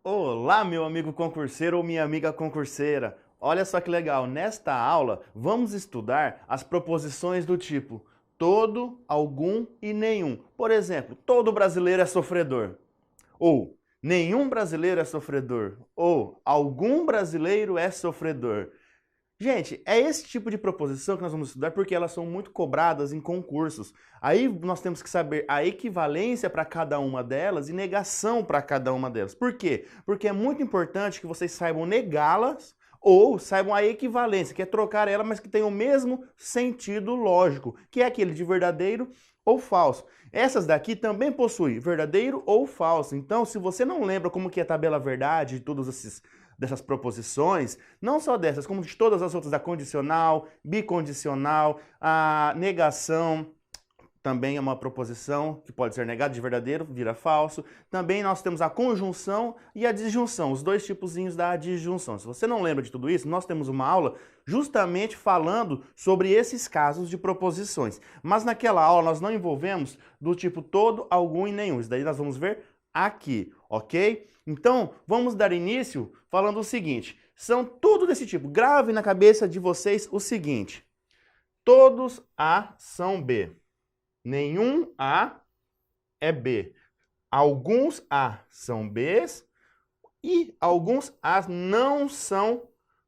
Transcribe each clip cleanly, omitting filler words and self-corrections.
Olá, meu amigo concurseiro ou minha amiga concurseira. Olha só que legal, nesta aula vamos estudar as proposições do tipo todo, algum e nenhum. Por exemplo, todo brasileiro é sofredor. Ou nenhum brasileiro é sofredor. Ou algum brasileiro é sofredor. Gente, é esse tipo de proposição que nós vamos estudar porque elas são muito cobradas em concursos. Aí nós temos que saber a equivalência para cada uma delas e negação para cada uma delas. Por quê? Porque é muito importante que vocês saibam negá-las ou saibam a equivalência, que é trocar ela, mas que tem o mesmo sentido lógico, que é aquele de verdadeiro ou falso. Essas daqui também possuem verdadeiro ou falso. Então, se você não lembra como que é a tabela verdade de todos esses dessas proposições, não só dessas, como de todas as outras, da condicional, bicondicional, a negação, também é uma proposição que pode ser negada de verdadeiro, vira falso. Também nós temos a conjunção e a disjunção, os dois tipozinhos da disjunção. Se você não lembra de tudo isso, nós temos uma aula justamente falando sobre esses casos de proposições. Mas naquela aula nós não envolvemos do tipo todo, algum e nenhum. Isso daí nós vamos ver aqui, ok? Então, vamos dar início falando o seguinte, são tudo desse tipo. Grave na cabeça de vocês o seguinte, todos A são B, nenhum A é B, alguns A são Bs e alguns A não são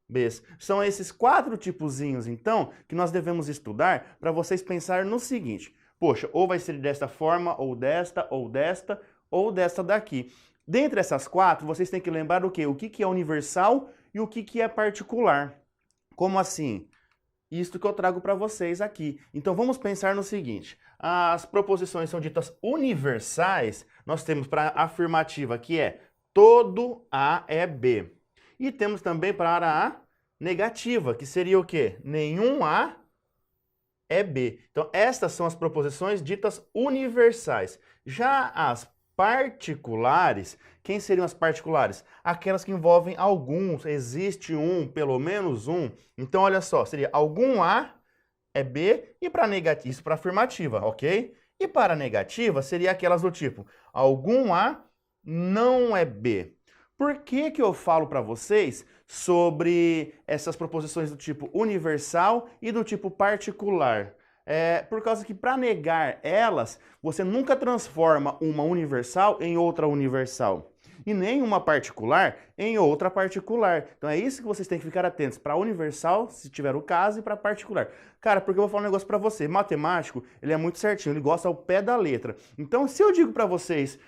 Bs. São esses quatro tipozinhos, então, que nós devemos estudar para vocês pensarem no seguinte, poxa, ou vai ser desta forma, ou desta, ou desta, ou desta daqui. Dentre essas quatro, vocês têm que lembrar o quê? O que é universal e o que é particular. Como assim? Isto que eu trago para vocês aqui. Então vamos pensar no seguinte, as proposições são ditas universais, nós temos para a afirmativa que é todo A é B. E temos também para a negativa, que seria o quê? Nenhum A é B. Então estas são as proposições ditas universais. Já as particulares, quem seriam as particulares? Aquelas que envolvem alguns, existe um, pelo menos um. Então, olha só, seria algum A é B e para negativa, isso para afirmativa, ok? E para negativa seria aquelas do tipo, algum A não é B. Por que que eu falo para vocês sobre essas proposições do tipo universal e do tipo particular? Por causa que para negar elas, você nunca transforma uma universal em outra universal. E nem uma particular em outra particular. Então é isso que vocês têm que ficar atentos. Para universal, se tiver o caso, e para particular. Cara, porque eu vou falar um negócio para você. Matemático, ele é muito certinho, ele gosta ao pé da letra. Então se eu digo para vocês,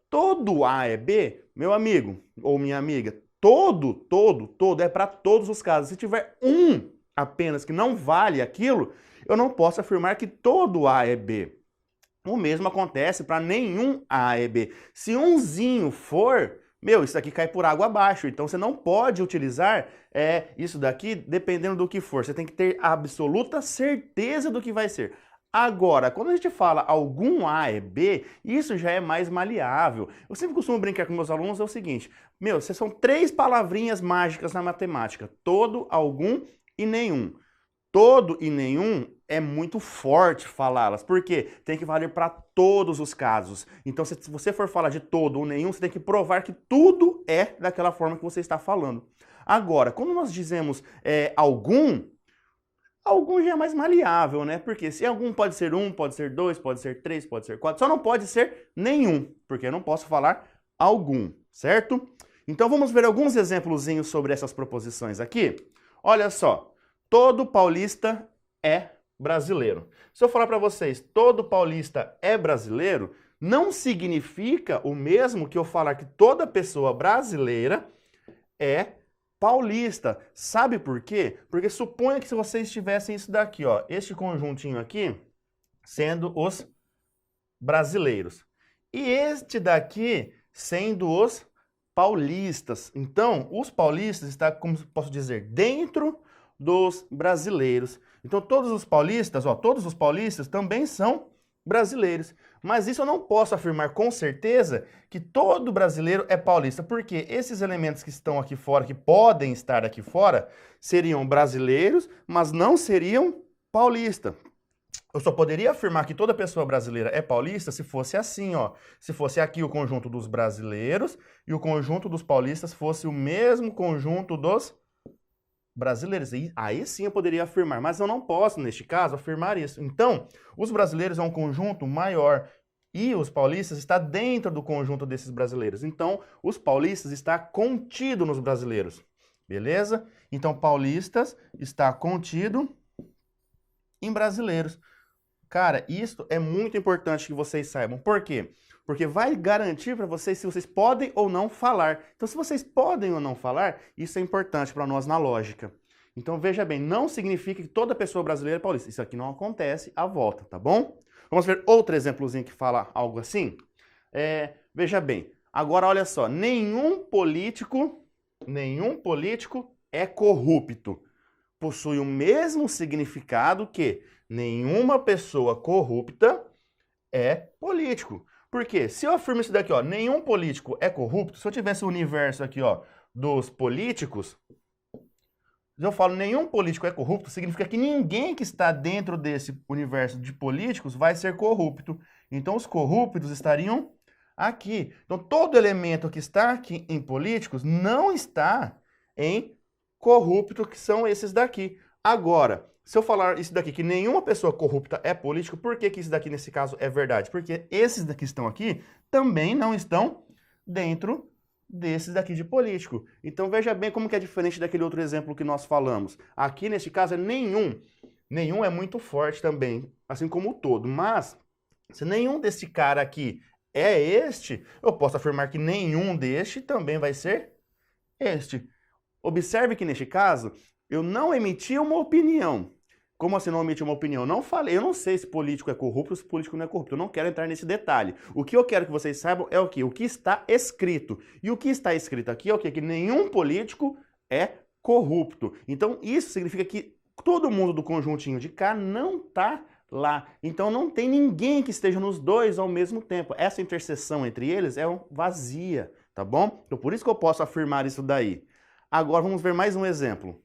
todo A é B, meu amigo ou minha amiga, todo é para todos os casos. Se tiver um apenas que não vale aquilo, eu não posso afirmar que todo A é B. O mesmo acontece para nenhum A é B. Se umzinho for, meu, isso aqui cai por água abaixo. Então você não pode utilizar isso daqui dependendo do que for. Você tem que ter absoluta certeza do que vai ser. Agora, quando a gente fala algum A é B, isso já é mais maleável. Eu sempre costumo brincar com meus alunos, é o seguinte, meu, essas são três palavrinhas mágicas na matemática. Todo, algum e nenhum. Todo e nenhum é muito forte falá-las, porque tem que valer para todos os casos. Então, se você for falar de todo ou nenhum, você tem que provar que tudo é daquela forma que você está falando. Agora, quando nós dizemos algum já é mais maleável, né? Porque se algum pode ser um, pode ser dois, pode ser três, pode ser quatro, só não pode ser nenhum, porque eu não posso falar algum, certo? Então, vamos ver alguns exemplozinhos sobre essas proposições aqui. Olha só. Todo paulista é brasileiro. Se eu falar para vocês, todo paulista é brasileiro, não significa o mesmo que eu falar que toda pessoa brasileira é paulista. Sabe por quê? Porque suponha que se vocês tivessem isso daqui, ó, este conjuntinho aqui, sendo os brasileiros. E este daqui sendo os paulistas. Então, os paulistas estão, como posso dizer, dentro dos brasileiros. Então todos os paulistas também são brasileiros. Mas isso eu não posso afirmar com certeza que todo brasileiro é paulista, porque esses elementos que estão aqui fora, que podem estar aqui fora, seriam brasileiros, mas não seriam paulistas. Eu só poderia afirmar que toda pessoa brasileira é paulista se fosse assim, ó. Se fosse aqui o conjunto dos brasileiros e o conjunto dos paulistas fosse o mesmo conjunto dos brasileiros. E aí sim eu poderia afirmar, mas eu não posso, neste caso, afirmar isso. Então, os brasileiros é um conjunto maior e os paulistas está dentro do conjunto desses brasileiros. Então, os paulistas está contido nos brasileiros. Beleza? Então, paulistas está contido em brasileiros. Cara, isso é muito importante que vocês saibam. Por quê? Porque vai garantir para vocês se vocês podem ou não falar. Então, se vocês podem ou não falar, isso é importante para nós na lógica. Então, veja bem, não significa que toda pessoa brasileira é paulista. Isso aqui não acontece à volta, tá bom? Vamos ver outro exemplozinho que fala algo assim? Veja bem, agora olha só, nenhum político é corrupto. Possui o mesmo significado que nenhuma pessoa corrupta é político. Por quê? Se eu afirmo isso daqui, ó, nenhum político é corrupto, se eu tivesse o universo aqui, ó, dos políticos, se eu falo nenhum político é corrupto, significa que ninguém que está dentro desse universo de políticos vai ser corrupto. Então, os corruptos estariam aqui. Então, todo elemento que está aqui em políticos não está em corrupto, que são esses daqui. Agora, se eu falar isso daqui, que nenhuma pessoa corrupta é político, por que que isso daqui, nesse caso, é verdade? Porque esses daqui estão aqui também não estão dentro desses daqui de político. Então, veja bem como que é diferente daquele outro exemplo que nós falamos. Aqui, neste caso, é nenhum. Nenhum é muito forte também, assim como o todo. Mas, se nenhum desse cara aqui é este, eu posso afirmar que nenhum deste também vai ser este. Observe que, neste caso, eu não emiti uma opinião. Como assim não emiti uma opinião? Não falei, eu não sei se político é corrupto ou se político não é corrupto. Eu não quero entrar nesse detalhe. O que eu quero que vocês saibam é o quê? O que está escrito. E o que está escrito aqui é o quê? Que nenhum político é corrupto. Então, isso significa que todo mundo do conjuntinho de cá não está lá. Então, não tem ninguém que esteja nos dois ao mesmo tempo. Essa interseção entre eles é vazia, tá bom? Então, por isso que eu posso afirmar isso daí. Agora, vamos ver mais um exemplo.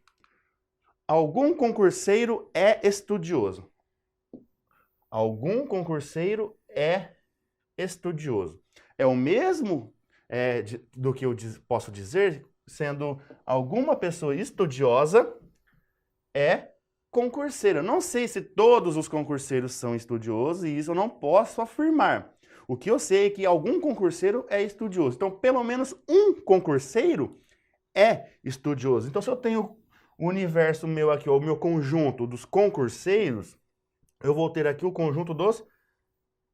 Algum concurseiro é estudioso. Algum concurseiro é estudioso. É o mesmo do que eu posso dizer, sendo alguma pessoa estudiosa é concurseira. Não sei se todos os concurseiros são estudiosos e isso eu não posso afirmar. O que eu sei é que algum concurseiro é estudioso. Então, pelo menos um concurseiro é estudioso. Então, se eu tenho o universo meu aqui, o meu conjunto dos concurseiros, eu vou ter aqui o conjunto dos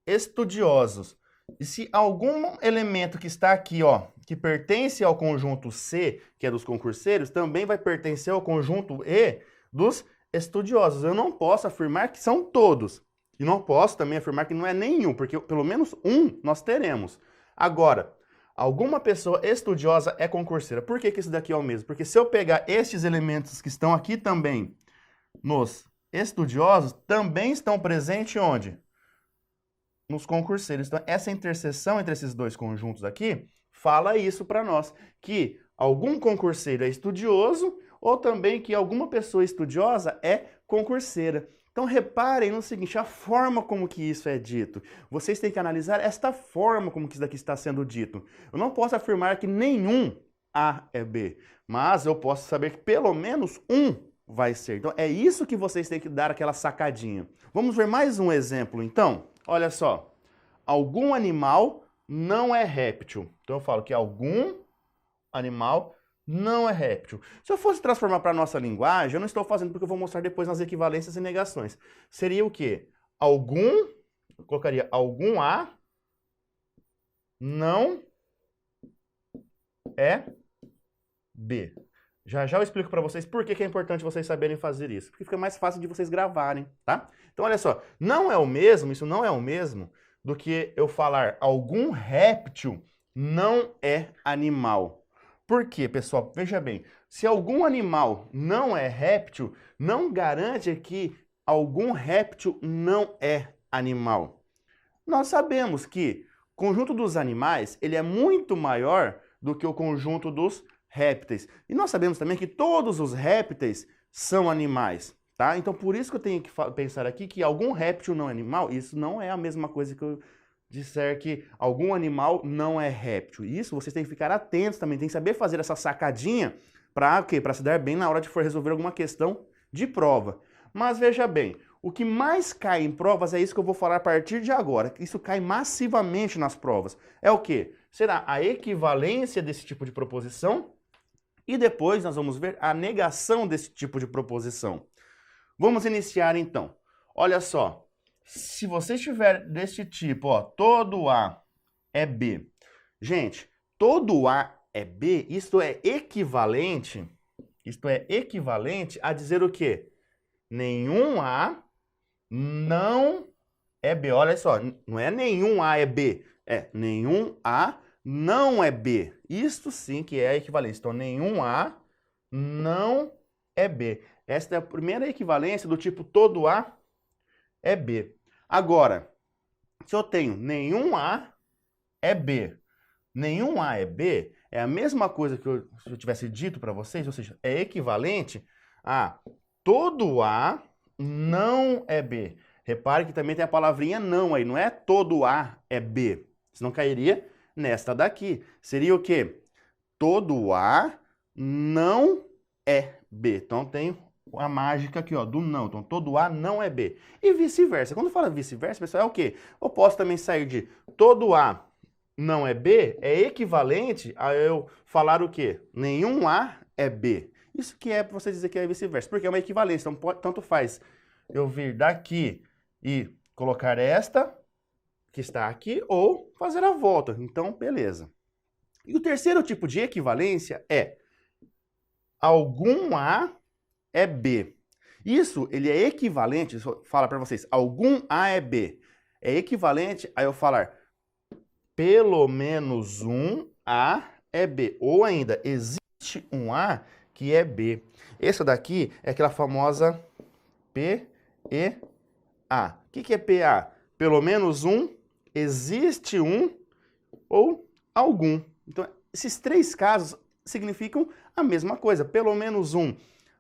estudiosos. E se algum elemento que está aqui, ó, que pertence ao conjunto C, que é dos concurseiros, também vai pertencer ao conjunto E dos estudiosos. Eu não posso afirmar que são todos. E não posso também afirmar que não é nenhum, porque pelo menos um nós teremos. Agora, alguma pessoa estudiosa é concurseira. Por que que isso daqui é o mesmo? Porque se eu pegar estes elementos que estão aqui também nos estudiosos, também estão presentes onde? Nos concurseiros. Então, essa interseção entre esses dois conjuntos aqui fala isso para nós, que algum concurseiro é estudioso ou também que alguma pessoa estudiosa é concurseira. Então, reparem no seguinte, a forma como que isso é dito. Vocês têm que analisar esta forma como que isso daqui está sendo dito. Eu não posso afirmar que nenhum A é B, mas eu posso saber que pelo menos um vai ser. Então, é isso que vocês têm que dar aquela sacadinha. Vamos ver mais um exemplo, então? Olha só. Algum animal não é réptil. Então, eu falo que algum animal não é réptil. Se eu fosse transformar para a nossa linguagem, eu não estou fazendo porque eu vou mostrar depois nas equivalências e negações. Seria o quê? Eu colocaria algum A não é B. Já já eu explico para vocês por que é importante vocês saberem fazer isso. Porque fica mais fácil de vocês gravarem, tá? Então, olha só. Não é o mesmo, isso não é o mesmo do que eu falar algum réptil não é animal. Por quê, pessoal? Veja bem, se algum animal não é réptil, não garante que algum réptil não é animal. Nós sabemos que o conjunto dos animais ele é muito maior do que o conjunto dos répteis. E nós sabemos também que todos os répteis são animais. tá? Então, por isso que eu tenho que pensar aqui que algum réptil não é animal, isso não é a mesma coisa que eu disser que algum animal não é réptil. Isso vocês têm que ficar atentos também, tem que saber fazer essa sacadinha para quê? Para se dar bem na hora de for resolver alguma questão de prova. Mas veja bem, o que mais cai em provas é isso que eu vou falar a partir de agora. Isso cai massivamente nas provas. É o quê? Será a equivalência desse tipo de proposição e depois nós vamos ver a negação desse tipo de proposição. Vamos iniciar então. Olha só, se você estiver desse tipo, ó, todo A é B. Gente, todo A é B, isto é equivalente a dizer o quê? Nenhum A não é B. Olha só, não é nenhum A é B, é nenhum A não é B. Isto sim que é a equivalência. Então, nenhum A não é B. Esta é a primeira equivalência do tipo todo A é B. Agora, se eu tenho nenhum A é B, nenhum A é B, é a mesma coisa que se eu tivesse dito para vocês, ou seja, é equivalente a todo A não é B. Repare que também tem a palavrinha não aí, não é todo A é B. Senão cairia nesta daqui. Seria o quê? Todo A não é B. Então tenho a mágica aqui, ó, do não. Então todo A não é B. E vice-versa. Quando fala vice-versa, pessoal, é o quê? Eu posso também sair de todo A não é B, é equivalente a eu falar o quê? Nenhum A é B. Isso que é para você dizer que é vice-versa, porque é uma equivalência. Então, tanto faz eu vir daqui e colocar esta, que está aqui, ou fazer a volta. Então, beleza. E o terceiro tipo de equivalência é algum A é B. Isso, ele é equivalente, fala para vocês, algum A é B. É equivalente a eu falar pelo menos um A é B. Ou ainda, existe um A que é B. Essa daqui é aquela famosa PEA. O que é PA? Pelo menos um, existe um ou algum. Então, esses três casos significam a mesma coisa. Pelo menos um,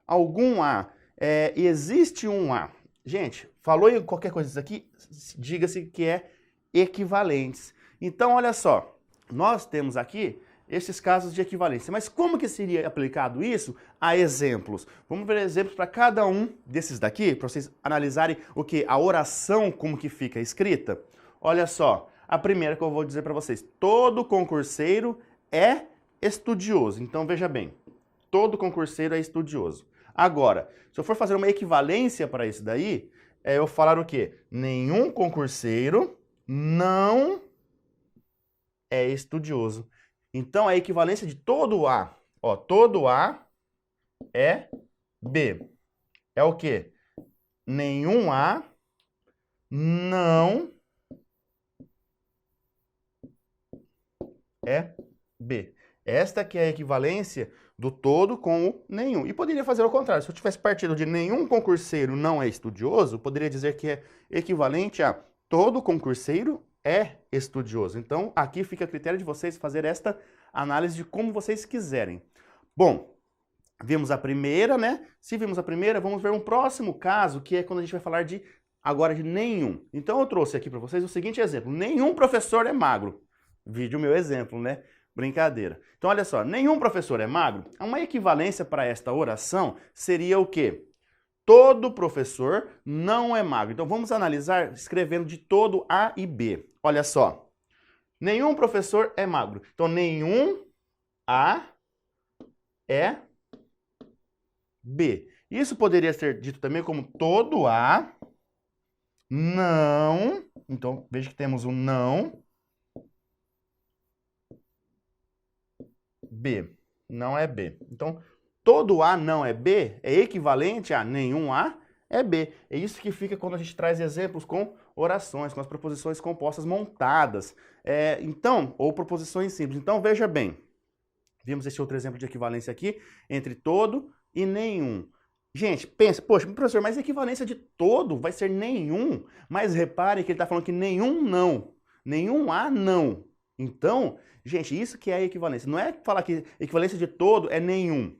algum A, existe um A. Gente, falou em qualquer coisa disso aqui, diga-se que é equivalentes. Então, olha só, nós temos aqui esses casos de equivalência. Mas como que seria aplicado isso a exemplos? Vamos ver exemplos para cada um desses daqui, para vocês analisarem o que? A oração, como que fica escrita. Olha só, a primeira que eu vou dizer para vocês. Todo concurseiro é estudioso. Então, veja bem, todo concurseiro é estudioso. Agora, se eu for fazer uma equivalência para isso daí, é eu falar o quê? Nenhum concurseiro não é estudioso. Então, a equivalência de todo A, ó, todo A é B. É o quê? Nenhum A não é B. Esta que é a equivalência do todo com o nenhum. E poderia fazer ao contrário. Se eu tivesse partido de nenhum concurseiro não é estudioso, poderia dizer que é equivalente a todo concurseiro é estudioso. Então, aqui fica a critério de vocês fazer esta análise de como vocês quiserem. Bom, vimos a primeira, né? Se vimos a primeira, vamos ver um próximo caso, que é quando a gente vai falar agora de nenhum. Então, eu trouxe aqui para vocês o seguinte exemplo. Nenhum professor é magro. Vídeo meu exemplo, né? Brincadeira. Então, olha só. Nenhum professor é magro. Uma equivalência para esta oração seria o quê? Todo professor não é magro. Então, vamos analisar escrevendo de todo A e B. Olha só. Nenhum professor é magro. Então, nenhum A é B. Isso poderia ser dito também como todo A não. Então, veja que temos um não B. Não é B. Então, todo A não é B é equivalente a nenhum A é B. É isso que fica quando a gente traz exemplos com orações, com as proposições compostas montadas. Então, ou proposições simples. Então, veja bem. Vimos esse outro exemplo de equivalência aqui, entre todo e nenhum. Gente, pensa, poxa, professor, mas a equivalência de todo vai ser nenhum. Mas repare que ele está falando que nenhum não. Nenhum A não. Então, gente, isso que é a equivalência. Não é falar que equivalência de todo é nenhum.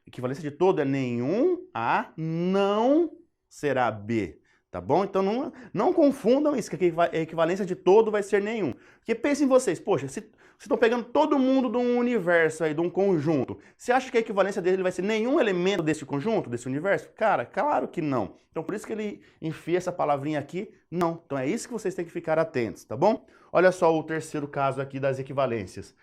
Equivalência de todo é nenhum A não será B, tá bom? Então não confundam isso, que a equivalência de todo vai ser nenhum. Porque pensem vocês, poxa, se estão pegando todo mundo de um universo aí, de um conjunto, você acha que a equivalência dele vai ser nenhum elemento desse conjunto, desse universo? Cara, claro que não. Então por isso que ele enfia essa palavrinha aqui, não. Então é isso que vocês têm que ficar atentos, tá bom? Olha só o terceiro caso aqui das equivalências.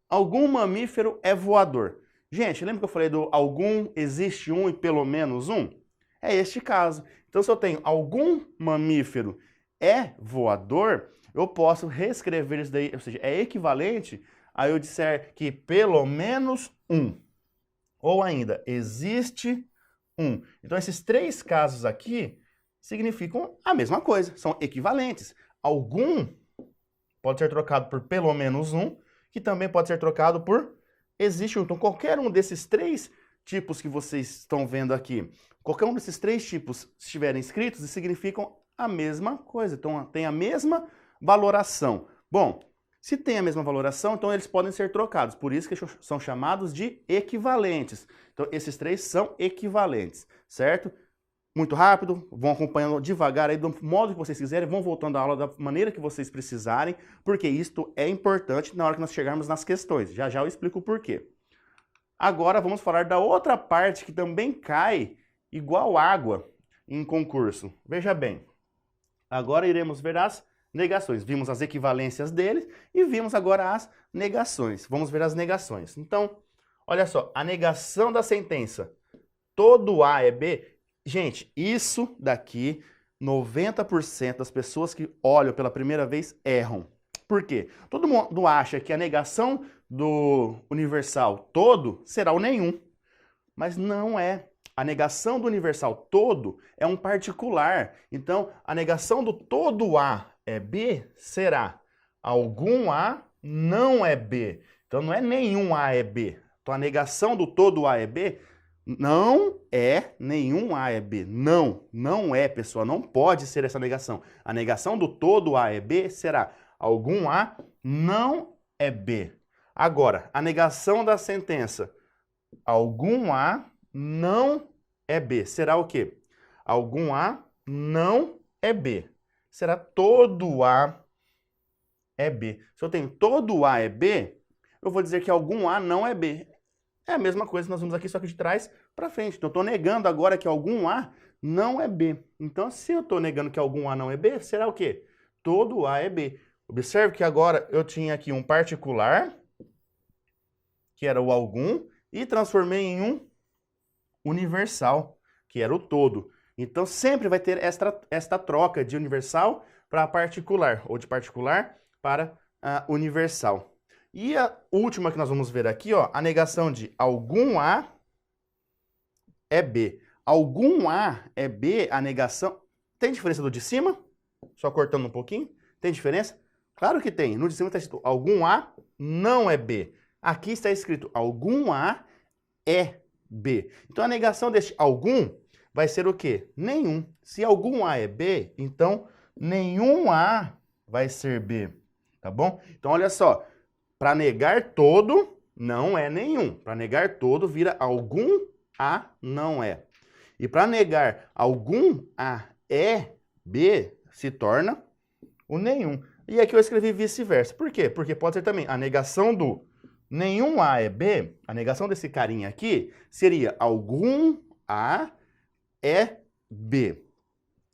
Algum mamífero é voador. Gente, lembra que eu falei do algum, existe um e pelo menos um? É este caso. Então, se eu tenho algum mamífero é voador, eu posso reescrever isso daí, ou seja, é equivalente a eu disser que pelo menos um. Ou ainda, existe um. Então, esses três casos aqui significam a mesma coisa, são equivalentes. Algum pode ser trocado por pelo menos um, que também pode ser trocado por existe um. Então, qualquer um desses três tipos que vocês estão vendo aqui, qualquer um desses três tipos estiverem escritos, significam a mesma coisa. Então, tem a mesma valoração. Bom, se tem a mesma valoração, então eles podem ser trocados. Por isso que são chamados de equivalentes. Então, esses três são equivalentes, certo? Muito rápido, vão acompanhando devagar aí, do modo que vocês quiserem, vão voltando à aula da maneira que vocês precisarem, porque isto é importante na hora que nós chegarmos nas questões. Já já eu explico o porquê. Agora vamos falar da outra parte que também cai igual água em concurso. Veja bem, agora iremos ver as negações. Vimos as equivalências deles e vimos agora as negações. Vamos ver as negações. Então, olha só, a negação da sentença todo A é B. Gente, isso daqui, 90% das pessoas que olham pela primeira vez erram. Por quê? Todo mundo acha que a negação do universal todo será o nenhum. Mas não é. A negação do universal todo é um particular. Então, a negação do todo A é B será algum A não é B. Então, não é nenhum A é B. Então, a negação do todo A é B não é nenhum A é B. Não é, pessoal. Não pode ser essa negação. A negação do todo A é B será algum A não é B. Agora, a negação da sentença algum A não é B. Será o quê? Algum A não é B. Será todo A é B. Se eu tenho todo A é B, eu vou dizer que algum A não é B. É a mesma coisa que nós vimos aqui, só que de trás para frente. Então, eu estou negando agora que algum A não é B. Então, se eu estou negando que algum A não é B, será o quê? Todo A é B. Observe que agora eu tinha aqui um particular, que era o algum, e transformei em um universal, que era o todo. Então, sempre vai ter esta troca de universal para particular, ou de particular para universal. E a última que nós vamos ver aqui, ó, a negação de algum A é B. Algum A é B, a negação... Tem diferença do de cima? Só cortando um pouquinho. Tem diferença? Claro que tem. No de cima está escrito algum A não é B. Aqui está escrito algum A é B. Então, a negação deste algum vai ser o quê? Nenhum. Se algum A é B, então nenhum A vai ser B. Tá bom? Então, olha só. Para negar todo, não é nenhum. Para negar todo, vira algum A não é. E para negar algum A é B, se torna o nenhum. E aqui eu escrevi vice-versa. Por quê? Porque pode ser também a negação do nenhum A é B, a negação desse carinha aqui, seria algum A é B.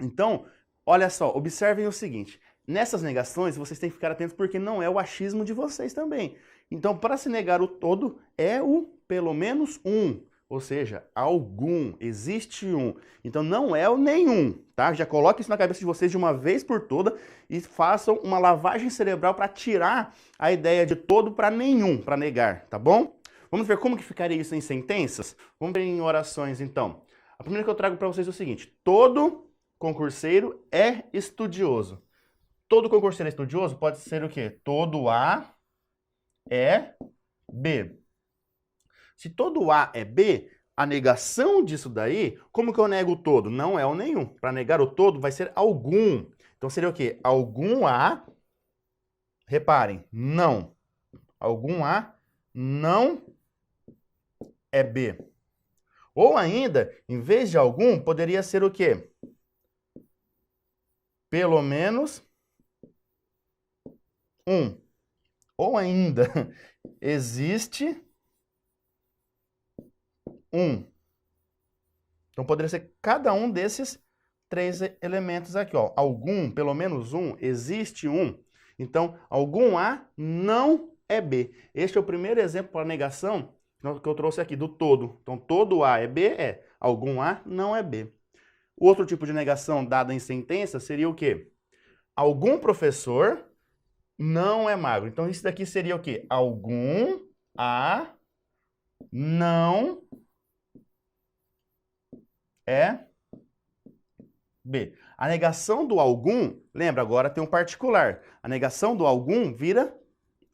Então, olha só, observem o seguinte. Nessas negações, vocês têm que ficar atentos porque não é o achismo de vocês também. Então, para se negar o todo, é o pelo menos um. Ou seja, algum, existe um. Então, não é o nenhum, tá? Já coloque isso na cabeça de vocês de uma vez por toda e façam uma lavagem cerebral para tirar a ideia de todo para nenhum, para negar, tá bom? Vamos ver como que ficaria isso em sentenças? Vamos ver em orações, então. A primeira que eu trago para vocês é o seguinte. Todo concurseiro é estudioso. Todo concurseiro é estudioso pode ser o quê? Todo A é B. Se todo A é B, a negação disso daí, como que eu nego o todo? Não é o nenhum. Para negar o todo vai ser algum. Então seria o quê? Algum A, reparem, não. Algum A não é B. Ou ainda, em vez de algum, poderia ser o quê? Pelo menos um. Ou ainda, existe um. Então, poderia ser cada um desses três elementos aqui, ó. Algum, pelo menos um, existe um. Então, algum A não é B. Este é o primeiro exemplo para negação que eu trouxe aqui, do todo. Então, todo A é B? É. Algum A não é B. O outro tipo de negação dada em sentença seria o quê? Algum professor não é magro. Então, isso daqui seria o quê? Algum A não é B. A negação do algum, lembra, agora tem um particular. A negação do algum vira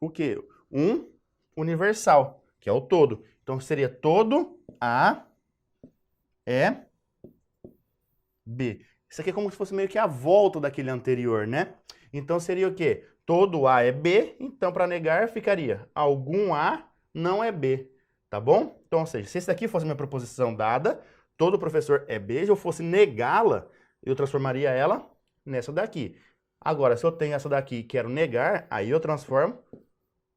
o quê? Um universal, que é o todo. Então, seria todo A é B. Isso aqui é como se fosse meio que a volta daquele anterior, né? Então, seria o quê? Todo A é B, então, para negar, ficaria algum A não é B, tá bom? Então, ou seja, se esse daqui fosse minha proposição dada, todo professor é B, se eu fosse negá-la, eu transformaria ela nessa daqui. Agora, se eu tenho essa daqui e quero negar, aí eu transformo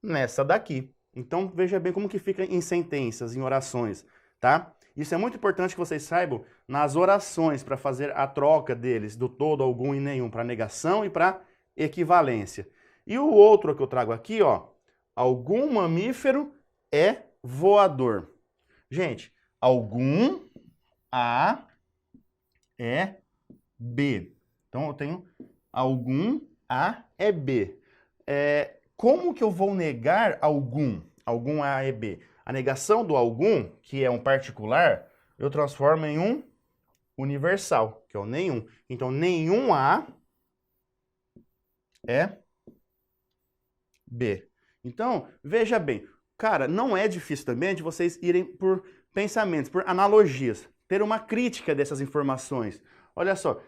nessa daqui. Então, veja bem como que fica em sentenças, em orações, tá? Isso é muito importante que vocês saibam nas orações, para fazer a troca deles, do todo, algum e nenhum, para negação e para equivalência. E o outro que eu trago aqui, ó, algum mamífero é voador. Gente, algum A é B. Então, eu tenho algum A é B. Como que eu vou negar algum? Algum A é B. A negação do algum, que é um particular, eu transformo em um universal, que é o nenhum. Então, nenhum A é B. Então, veja bem, cara, não é difícil também de vocês irem por pensamentos, por analogias, ter uma crítica dessas informações. Olha só,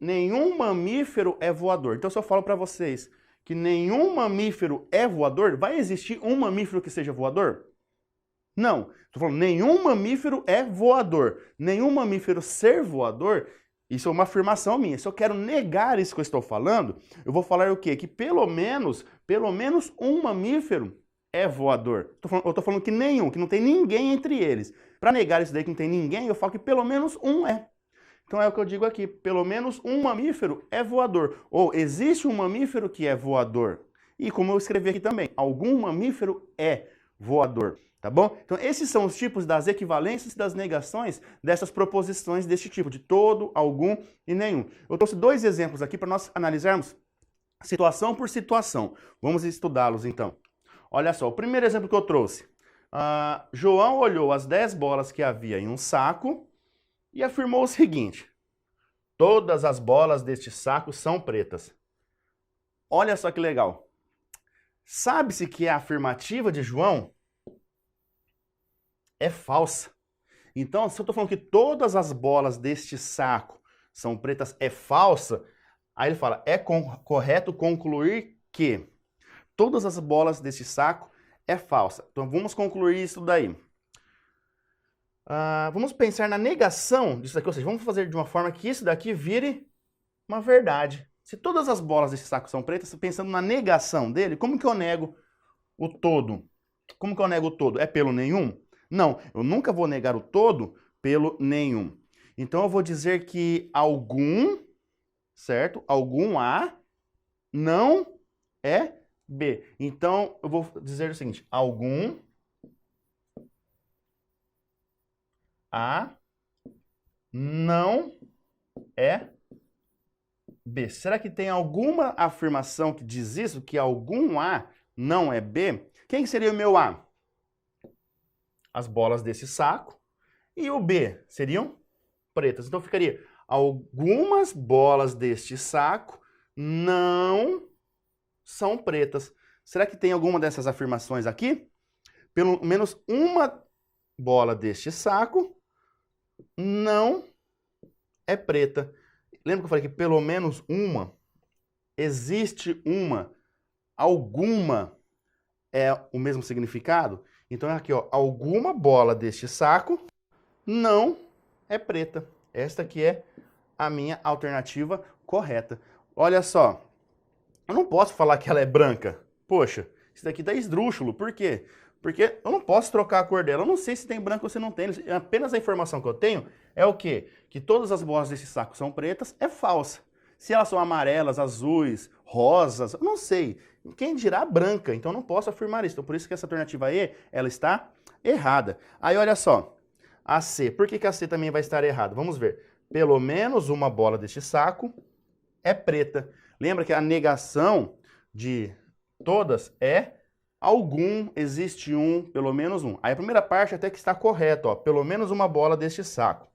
nenhum mamífero é voador. Então, se eu falo para vocês que nenhum mamífero é voador, vai existir um mamífero que seja voador? Não. Estou falando, nenhum mamífero é voador. Nenhum mamífero ser voador, isso é uma afirmação minha. Se eu quero negar isso que eu estou falando, eu vou falar o quê? Que pelo menos um mamífero é voador. Eu estou falando que nenhum, que não tem ninguém entre eles. Para negar isso daí que não tem ninguém, eu falo que pelo menos um é. Então é o que eu digo aqui, pelo menos um mamífero é voador. Ou existe um mamífero que é voador. E como eu escrevi aqui também, algum mamífero é voador. Tá bom? Então esses são os tipos das equivalências e das negações dessas proposições deste tipo, de todo, algum e nenhum. Eu trouxe dois exemplos aqui para nós analisarmos situação por situação. Vamos estudá-los então. Olha só, o primeiro exemplo que eu trouxe. João olhou as 10 bolas que havia em um saco e afirmou o seguinte: todas as bolas deste saco são pretas. Olha só que legal. Sabe-se que a afirmativa de João é falsa. Então, se eu estou falando que todas as bolas deste saco são pretas, é falsa, aí ele fala, é correto concluir que todas as bolas deste saco é falsa. Então, vamos concluir isso daí. Vamos pensar na negação disso daqui, ou seja, vamos fazer de uma forma que isso daqui vire uma verdade. Se todas as bolas desse saco são pretas, pensando na negação dele, como que eu nego o todo? Como que eu nego o todo? É pelo nenhum? Não, eu nunca vou negar o todo pelo nenhum. Então, eu vou dizer que algum, certo? Algum A não é B. Então, eu vou dizer o seguinte, algum A não é B. Será que tem alguma afirmação que diz isso, que algum A não é B? Quem seria o meu A? As bolas desse saco. E o B seriam pretas. Então ficaria, algumas bolas deste saco não são pretas. Será que tem alguma dessas afirmações aqui? Pelo menos uma bola deste saco não é preta. Lembra que eu falei que pelo menos uma? Existe uma. Alguma é o mesmo significado? Então, aqui, ó, alguma bola deste saco não é preta. Esta aqui é a minha alternativa correta. Olha só, eu não posso falar que ela é branca. Poxa, isso daqui tá esdrúxulo. Por quê? Porque eu não posso trocar a cor dela. Eu não sei se tem branco ou se não tem. Apenas a informação que eu tenho é o quê? Que todas as bolas desse saco são pretas, é falsa. Se elas são amarelas, azuis, rosas, eu não sei. Quem dirá branca? Então eu não posso afirmar isso. Então por isso que essa alternativa E, ela está errada. Aí olha só, a C. Por que a C também vai estar errada? Vamos ver. Pelo menos uma bola deste saco é preta. Lembra que a negação de todas é algum, existe um, pelo menos um. Aí a primeira parte até que está correta, ó, pelo menos uma bola deste saco.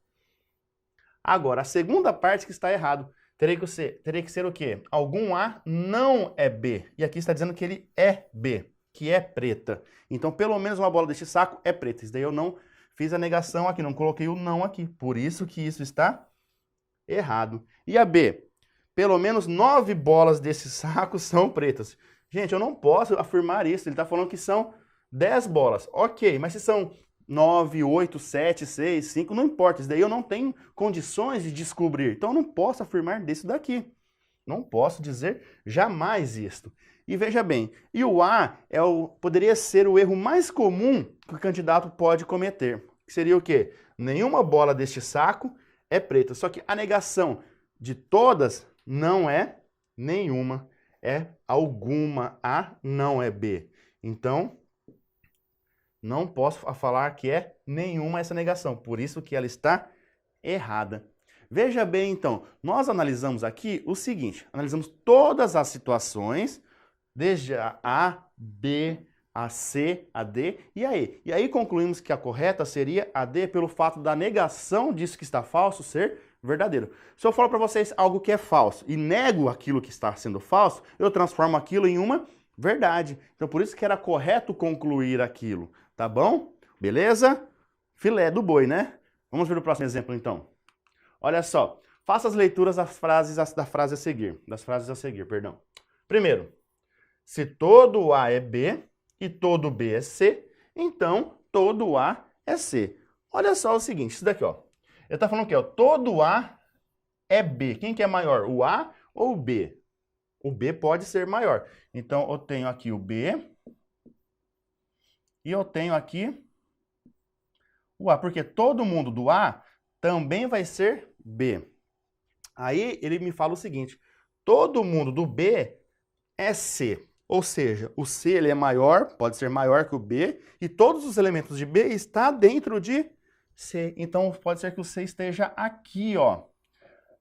Agora, a segunda parte que está errado. Teria que ser o quê? Algum A não é B. E aqui está dizendo que ele é B, que é preta. Então, pelo menos uma bola deste saco é preta. Isso daí eu não fiz a negação aqui, não coloquei o não aqui. Por isso que isso está errado. E a B? Pelo menos 9 bolas desse saco são pretas. Gente, eu não posso afirmar isso. Ele está falando que são 10 bolas. Ok, mas se são 9, 8, 7, 6, 5, não importa. Isso daí eu não tenho condições de descobrir. Então eu não posso afirmar desse daqui. Não posso dizer jamais isto. E veja bem, e o A poderia ser o erro mais comum que o candidato pode cometer. Que seria o quê? Nenhuma bola deste saco é preta. Só que a negação de todas não é nenhuma, é alguma. A não é B. Então, não posso falar que é nenhuma essa negação. Por isso que ela está errada. Veja bem, então, nós analisamos aqui o seguinte. Analisamos todas as situações, desde a B, a C, a D e a E. E aí concluímos que a correta seria a D pelo fato da negação disso que está falso ser verdadeiro. Se eu falo para vocês algo que é falso e nego aquilo que está sendo falso, eu transformo aquilo em uma verdade. Então por isso que era correto concluir aquilo, tá bom? Beleza? Filé do boi, né? Vamos ver o próximo exemplo então. Olha só, faça as leituras das frases a seguir, perdão. Primeiro, se todo A é B e todo B é C, então todo A é C. Olha só o seguinte, isso daqui, ó. Ele está falando que ó, todo A é B. Quem que é maior, o A ou o B? O B pode ser maior. Então eu tenho aqui o B e eu tenho aqui o A, porque todo mundo do A também vai ser B. Aí ele me fala o seguinte, todo mundo do B é C. Ou seja, o C ele é maior, pode ser maior que o B, e todos os elementos de B estão dentro de C. Então pode ser que o C esteja aqui, ó.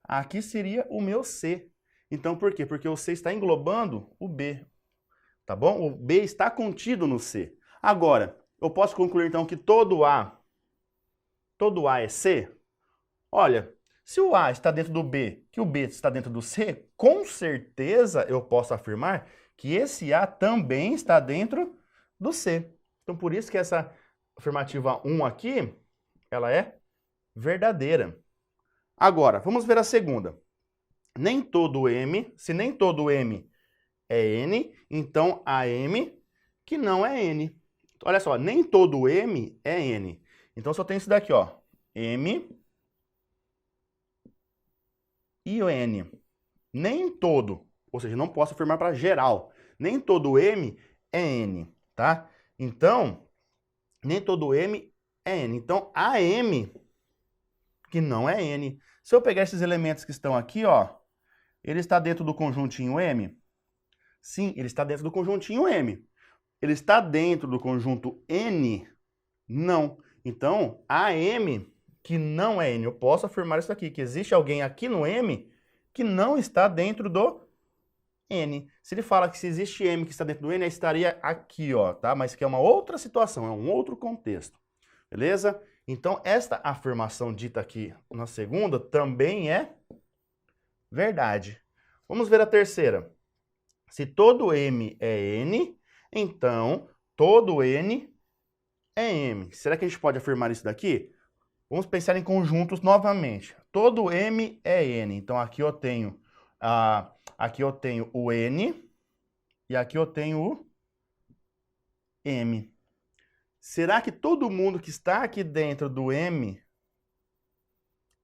Aqui seria o meu C. Então por quê? Porque o C está englobando o B. Tá bom? O B está contido no C. Agora, eu posso concluir então que todo A é C? Olha, se o A está dentro do B, que o B está dentro do C, com certeza eu posso afirmar que esse A também está dentro do C. Então, por isso que essa afirmativa 1 aqui, ela é verdadeira. Agora, vamos ver a segunda. Nem todo M, se nem todo M é N, então há M que não é N. Olha só, nem todo M é N. Então, só tem isso daqui, ó. M e o N. Nem todo, ou seja, não posso afirmar para geral, nem todo M é N, tá? Então, nem todo M é N. Então, a M que não é N. Se eu pegar esses elementos que estão aqui, ó, ele está dentro do conjuntinho M? Sim, ele está dentro do conjuntinho M. Ele está dentro do conjunto N? Não. Então, a M que não é N. Eu posso afirmar isso aqui, que existe alguém aqui no M que não está dentro do N. Se ele fala que se existe M que está dentro do N, estaria aqui, ó, tá? Mas que é uma outra situação, é um outro contexto. Beleza? Então, esta afirmação dita aqui na segunda também é verdade. Vamos ver a terceira. Se todo M é N, então todo N é M. Será que a gente pode afirmar isso daqui? Vamos pensar em conjuntos novamente. Todo M é N. Então aqui eu tenho o N e aqui eu tenho o M. Será que todo mundo que está aqui dentro do M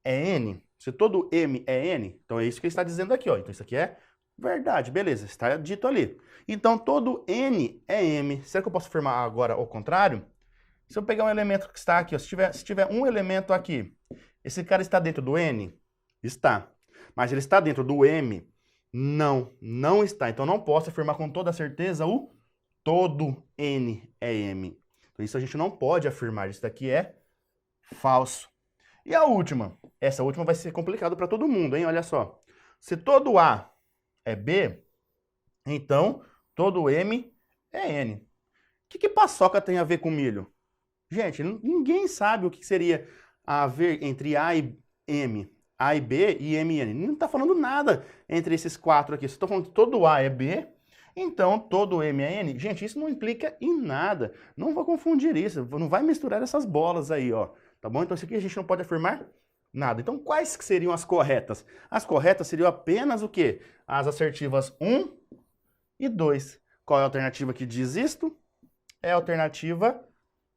é N, se todo M é N, então é isso que ele está dizendo aqui, ó. Então isso aqui é verdade, beleza, está dito ali. Então todo N é M. Será que eu posso afirmar agora ao contrário? Se eu pegar um elemento que está aqui, ó, se tiver um elemento aqui, esse cara está dentro do N? Está. Mas ele está dentro do M? Não, não está. Então não posso afirmar com toda certeza o todo N é M. Então isso a gente não pode afirmar, isso daqui é falso. E a última? Essa última vai ser complicado para todo mundo, hein? Olha só. Se todo A é B, então todo M é N. O que paçoca tem a ver com milho? Gente, ninguém sabe o que seria a ver entre A e M, A e B e M e N. Não está falando nada entre esses quatro aqui. Se estou falando que todo A é B, então todo M é N. Gente, isso não implica em nada. Não vou confundir isso. Não vai misturar essas bolas aí, ó. Tá bom? Então isso aqui a gente não pode afirmar nada. Então quais que seriam as corretas? As corretas seriam apenas o quê? As assertivas 1 e 2. Qual é a alternativa que diz isto? É a alternativa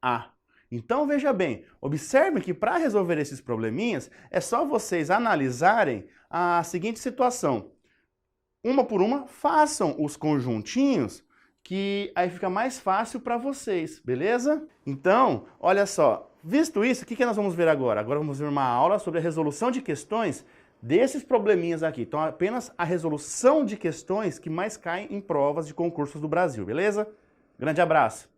A. Então, veja bem, observe que para resolver esses probleminhas, é só vocês analisarem a seguinte situação. Uma por uma, façam os conjuntinhos, que aí fica mais fácil para vocês, beleza? Então, olha só, visto isso, o que nós vamos ver agora? Agora vamos ver uma aula sobre a resolução de questões desses probleminhas aqui. Então, apenas a resolução de questões que mais caem em provas de concursos do Brasil, beleza? Grande abraço!